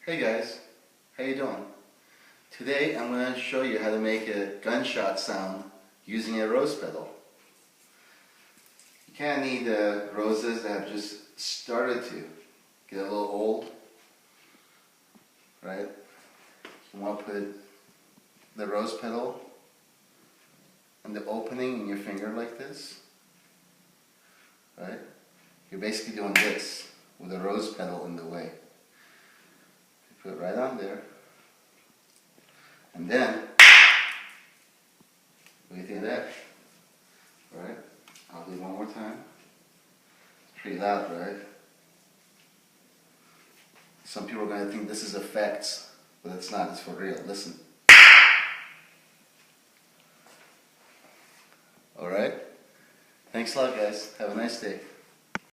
Hey guys, how you doing? Today I'm going to show you how to make a gunshot sound using a rose petal. You kind of need roses that have just started to get a little old, right? You want to put the rose petal in the opening in your finger like this, right? You're basically doing this with a rose petal in the way. Put it right on there. And then, what do you think of that? Alright, I'll do it one more time. It's pretty loud, right? Some people are going to think this is effects, but it's not, it's for real. Listen. Alright? Thanks a lot, guys. Have a nice day.